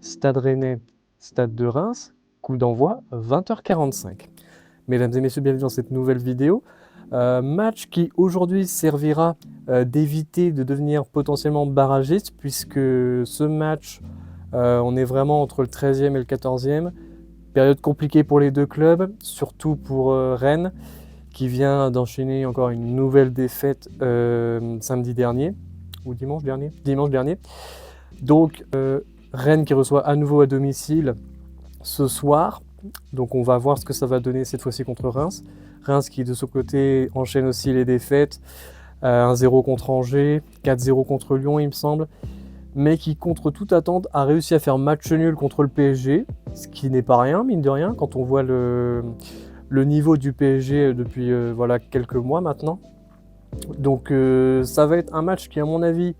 Stade Rennais, Stade de Reims, coup d'envoi 20h45. Mesdames et messieurs, bienvenue dans cette nouvelle vidéo. Match qui aujourd'hui servira d'éviter de devenir potentiellement barragiste, puisque ce match, on est vraiment entre le 13e et le 14e. Période compliquée pour les deux clubs, surtout pour Rennes, qui vient d'enchaîner encore une nouvelle défaite samedi dernier, ou dimanche dernier. Donc Rennes qui reçoit à nouveau à domicile ce soir. Donc on va voir ce que ça va donner cette fois-ci contre Reims. Reims qui de son côté enchaîne aussi les défaites. 1-0 contre Angers, 4-0 contre Lyon il me semble. Mais qui contre toute attente a réussi à faire match nul contre le PSG. Ce qui n'est pas rien, mine de rien, quand on voit le niveau du PSG depuis voilà, quelques mois maintenant. Donc ça va être un match qui à mon avis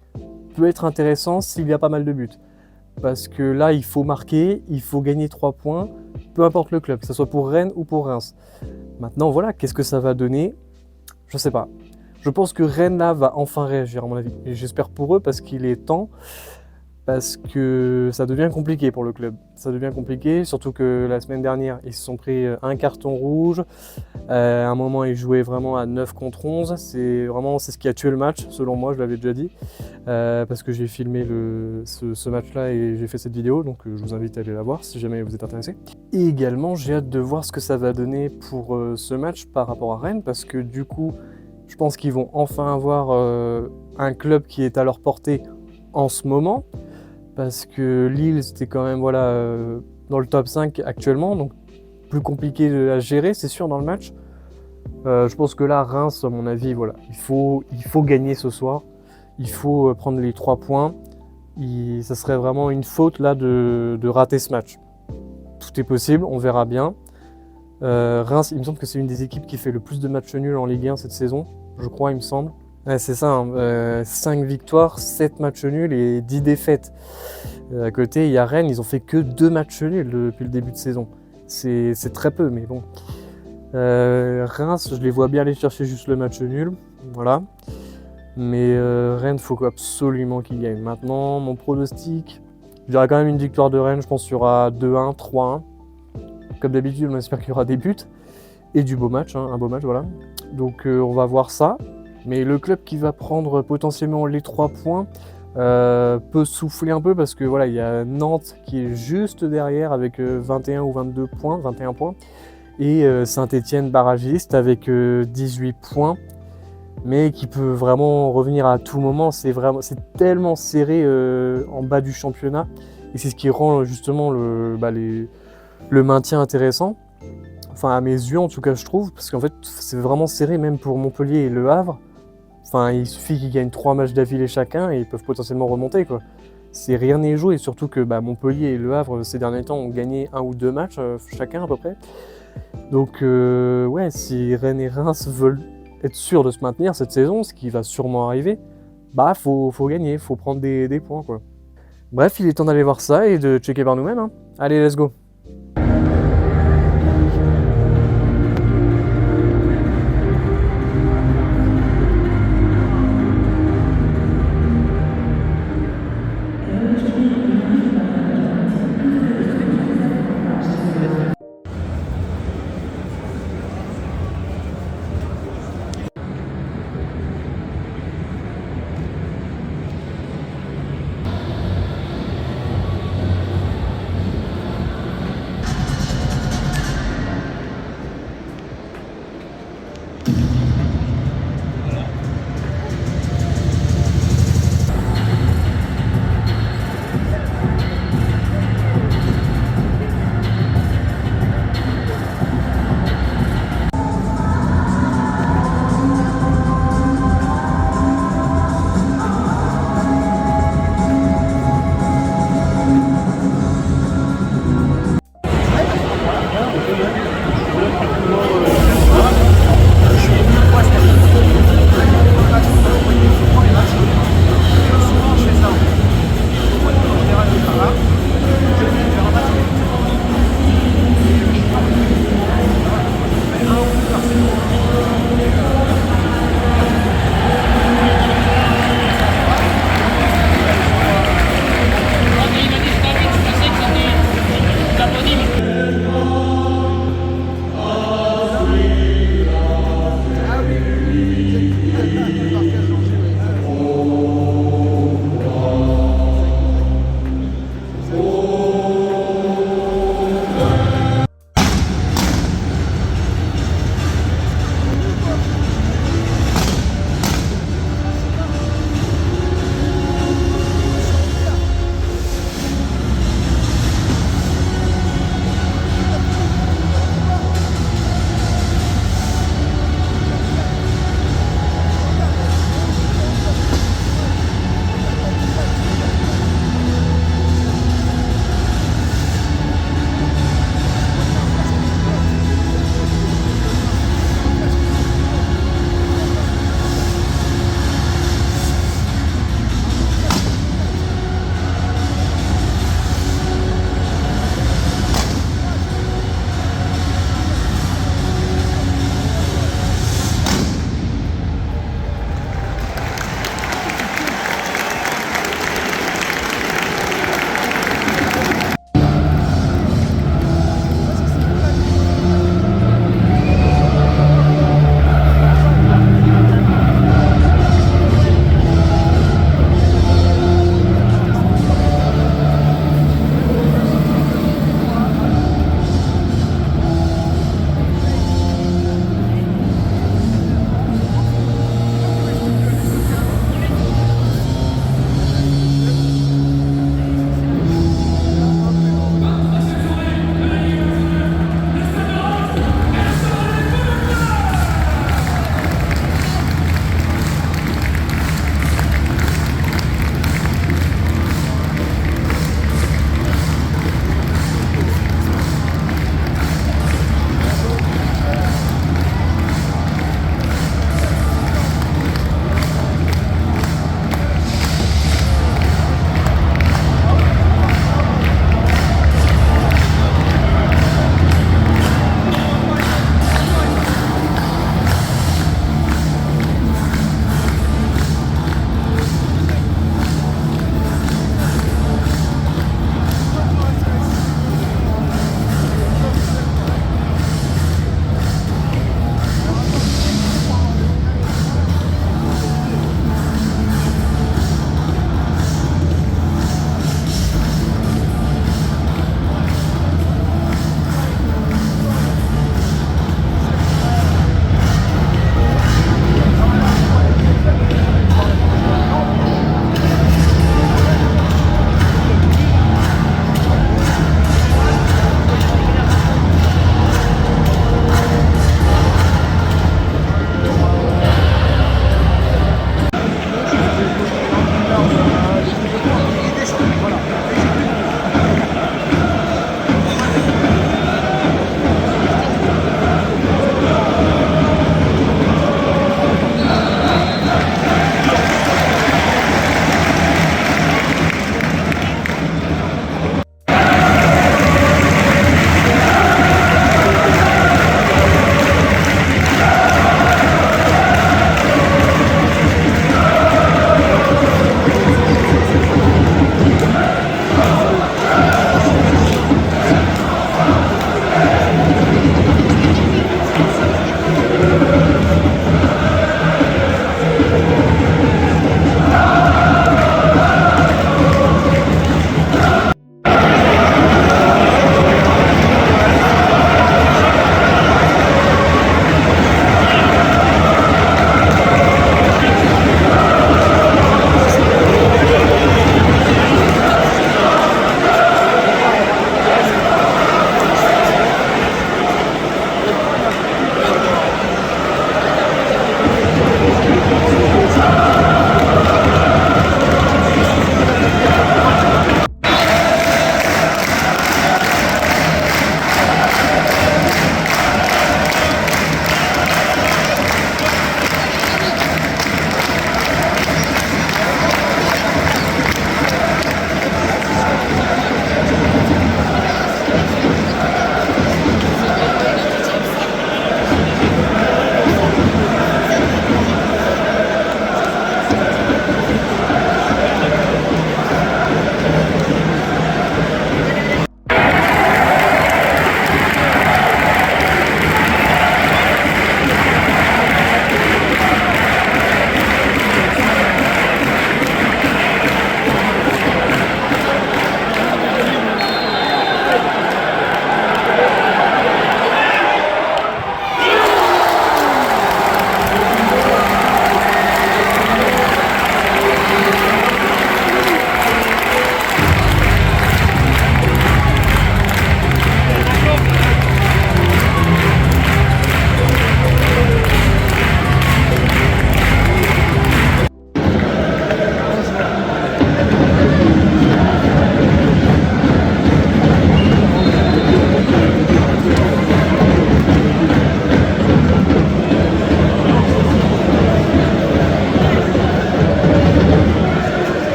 peut être intéressant s'il y a pas mal de buts. Parce que là, il faut marquer, il faut gagner 3 points, peu importe le club, que ce soit pour Rennes ou pour Reims. Maintenant, voilà, qu'est-ce que ça va donner? Je sais pas. Je pense que Rennes, là, va enfin réagir, à mon avis. Et j'espère pour eux, parce qu'il est temps, parce que ça devient compliqué pour le club. Ça devient compliqué, surtout que la semaine dernière, ils se sont pris un carton rouge. À un moment, ils jouaient vraiment à 9 contre 11. C'est ce qui a tué le match, selon moi, je l'avais déjà dit. Parce que j'ai filmé ce match-là et j'ai fait cette vidéo, donc je vous invite à aller la voir si jamais vous êtes intéressé. Et également, j'ai hâte de voir ce que ça va donner pour ce match par rapport à Rennes, parce que du coup, je pense qu'ils vont enfin avoir un club qui est à leur portée en ce moment, parce que Lille, c'était quand même voilà, dans le top 5 actuellement, donc plus compliqué à gérer, c'est sûr, dans le match. Je pense que là, Reims, à mon avis, voilà, il faut gagner ce soir. Il faut prendre les 3 points. Ça serait vraiment une faute là de rater ce match. Tout est possible, on verra bien. Reims, il me semble que c'est une des équipes qui fait le plus de matchs nuls en Ligue 1 cette saison. Je crois, il me semble. Ouais, c'est ça, hein, 5 victoires, 7 matchs nuls et 10 défaites. À côté, il y a Rennes, ils ont fait que 2 matchs nuls depuis le début de saison. C'est très peu, mais bon. Reims, je les vois bien aller chercher juste le match nul. Voilà. Mais Rennes, il faut absolument qu'ils gagnent. Maintenant, mon pronostic, je dirais quand même une victoire de Rennes. Je pense qu'il y aura 2-1, 3-1. Comme d'habitude, on espère qu'il y aura des buts. Et du beau match, hein, un beau match, voilà. Donc on va voir ça. Mais le club qui va prendre potentiellement les 3 points peut souffler un peu parce que voilà, il y a Nantes qui est juste derrière avec 21 ou 22 points, 21 points. Et Saint-Etienne barragiste avec 18 points. Mais qui peut vraiment revenir à tout moment. C'est tellement serré en bas du championnat. Et c'est ce qui rend justement le maintien intéressant. Enfin, à mes yeux, en tout cas, je trouve. Parce qu'en fait, c'est vraiment serré, même pour Montpellier et Le Havre. Enfin, il suffit qu'ils gagnent 3 matchs d'affilée chacun et ils peuvent potentiellement remonter, quoi. Rien n'est joué, surtout que Montpellier et Le Havre, ces derniers temps, ont gagné 1 ou 2 matchs chacun à peu près. Donc, ouais, si Rennes et Reims veulent être sûrs de se maintenir cette saison, ce qui va sûrement arriver, faut gagner, faut prendre des points, quoi. Bref, il est temps d'aller voir ça et de checker par nous-mêmes, hein. Allez, let's go!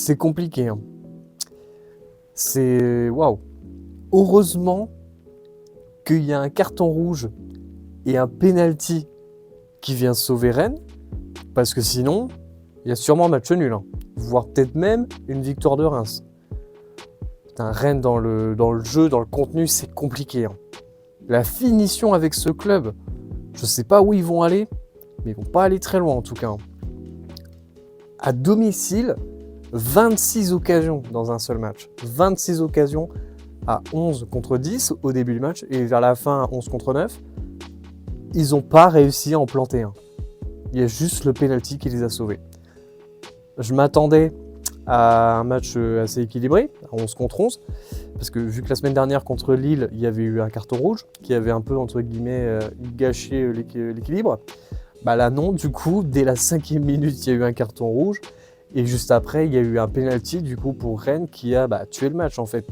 c'est compliqué. Hein. C'est... Waouh. Heureusement qu'il y a un carton rouge et un penalty qui vient sauver Rennes, parce que sinon, il y a sûrement un match nul, hein. Voire peut-être même une victoire de Reims. Putain, Rennes dans le jeu, dans le contenu, c'est compliqué. Hein. La finition avec ce club, je sais pas où ils vont aller, mais ils vont pas aller très loin en tout cas. Hein. À domicile, 26 occasions dans un seul match. 26 occasions à 11 contre 10 au début du match et vers la fin à 11 contre 9. Ils n'ont pas réussi à en planter un. Il y a juste le penalty qui les a sauvés. Je m'attendais à un match assez équilibré, à 11 contre 11, parce que vu que la semaine dernière contre Lille, il y avait eu un carton rouge qui avait un peu, entre guillemets, gâché l'équilibre, bah là non, du coup, dès la 5e minute, il y a eu un carton rouge, et juste après, il y a eu un penalty, du coup, pour Rennes qui a tué le match, en fait.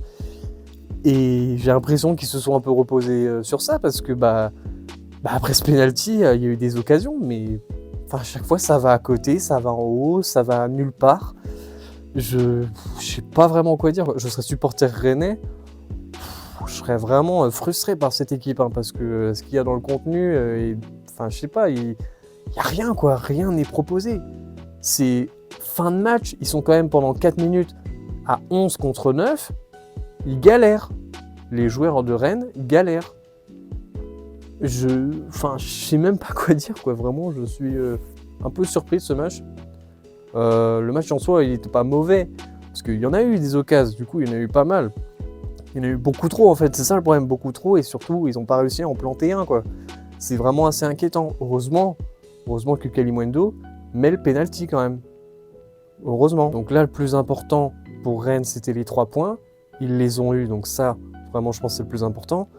Et j'ai l'impression qu'ils se sont un peu reposés sur ça, parce que après ce penalty, il y a eu des occasions, mais à chaque fois, ça va à côté, ça va en haut, ça va nulle part. Je sais pas vraiment quoi dire. Je serais supporter rennais. Je serais vraiment frustré par cette équipe, hein, parce que ce qu'il y a dans le contenu, je sais pas, il y a rien, quoi. Rien n'est proposé. C'est fin de match, ils sont quand même pendant 4 minutes à 11 contre 9. Ils galèrent. Les joueurs de Rennes galèrent. Je sais même pas quoi dire, quoi. Vraiment, je suis un peu surpris de ce match. Le match en soi, il n'était pas mauvais, parce qu'il y en a eu des occasions, du coup, il y en a eu pas mal. Il y en a eu beaucoup trop, en fait, c'est ça le problème, beaucoup trop, et surtout, ils n'ont pas réussi à en planter un, quoi. C'est vraiment assez inquiétant. Heureusement que Kalimundo met le penalty quand même. Heureusement. Donc là, le plus important pour Rennes, c'était les 3 points. Ils les ont eus, donc ça, vraiment, je pense que c'est le plus important.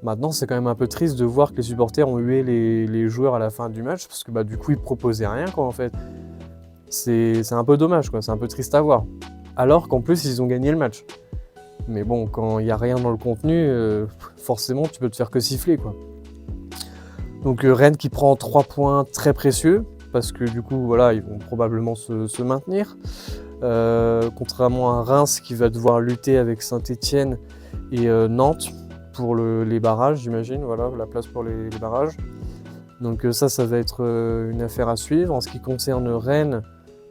Maintenant, c'est quand même un peu triste de voir que les supporters ont hué les joueurs à la fin du match, parce que du coup, ils proposaient rien, quoi, en fait. C'est un peu dommage, quoi. C'est un peu triste à voir. Alors qu'en plus, ils ont gagné le match. Mais bon, quand il n'y a rien dans le contenu, forcément, tu peux te faire que siffler, quoi. Donc Rennes qui prend 3 points très précieux, parce que du coup, voilà, ils vont probablement se maintenir. Contrairement à Reims qui va devoir lutter avec Saint-Etienne et Nantes pour les barrages, j'imagine, voilà, la place pour les barrages. Donc ça va être une affaire à suivre. En ce qui concerne Rennes,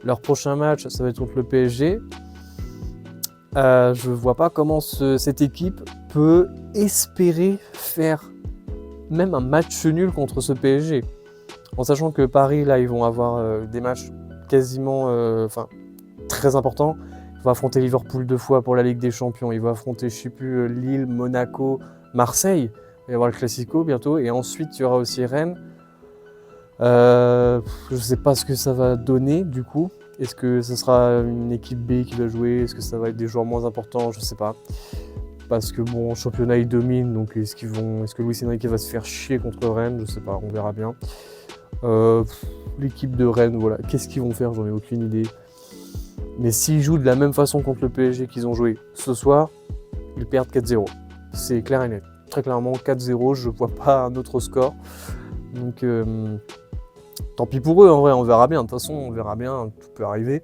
leur prochain match, ça va être contre le PSG. Je vois pas comment cette équipe peut espérer faire même un match nul contre ce PSG. En sachant que Paris, là, ils vont avoir des matchs quasiment très importants. Ils vont affronter Liverpool 2 fois pour la Ligue des Champions. Ils vont affronter, je sais plus, Lille, Monaco, Marseille. Il va y avoir le Classico bientôt. Et ensuite, il y aura aussi Rennes. Je ne sais pas ce que ça va donner du coup. Est-ce que ce sera une équipe B qui va jouer? Est-ce que ça va être des joueurs moins importants? Je ne sais pas. Parce que bon, championnat il domine, donc est-ce que Luis Enrique va se faire chier contre Rennes? Je ne sais pas, on verra bien. L'équipe de Rennes, voilà, qu'est-ce qu'ils vont faire? J'en ai aucune idée. Mais s'ils jouent de la même façon contre le PSG qu'ils ont joué ce soir, ils perdent 4-0. C'est clair et net. Très clairement, 4-0, je ne vois pas un autre score. Donc, tant pis pour eux, en vrai, on verra bien. De toute façon, on verra bien, tout peut arriver.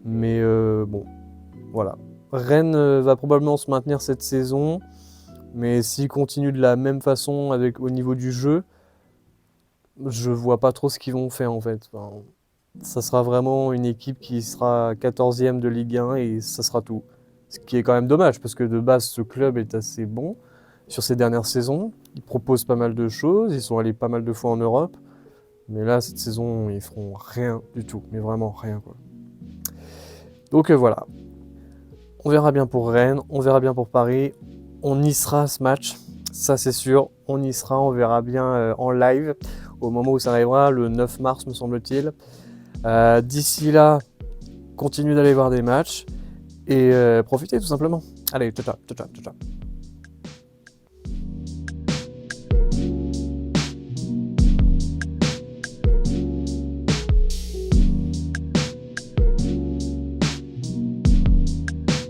Mais bon, voilà. Rennes va probablement se maintenir cette saison. Mais s'ils continuent de la même façon au niveau du jeu, je vois pas trop ce qu'ils vont faire en fait. Ça sera vraiment une équipe qui sera 14e de Ligue 1 et ça sera tout. Ce qui est quand même dommage parce que de base, ce club est assez bon sur ces dernières saisons. Ils proposent pas mal de choses, ils sont allés pas mal de fois en Europe. Mais là, cette saison, ils feront rien du tout. Mais vraiment rien, quoi. Donc voilà. On verra bien pour Rennes, on verra bien pour Paris. On y sera ce match, ça c'est sûr. On y sera, on verra bien en live au moment où ça arrivera, le 9 mars me semble-t-il. D'ici là, continuez d'aller voir des matchs et profitez tout simplement. Allez, ciao ciao.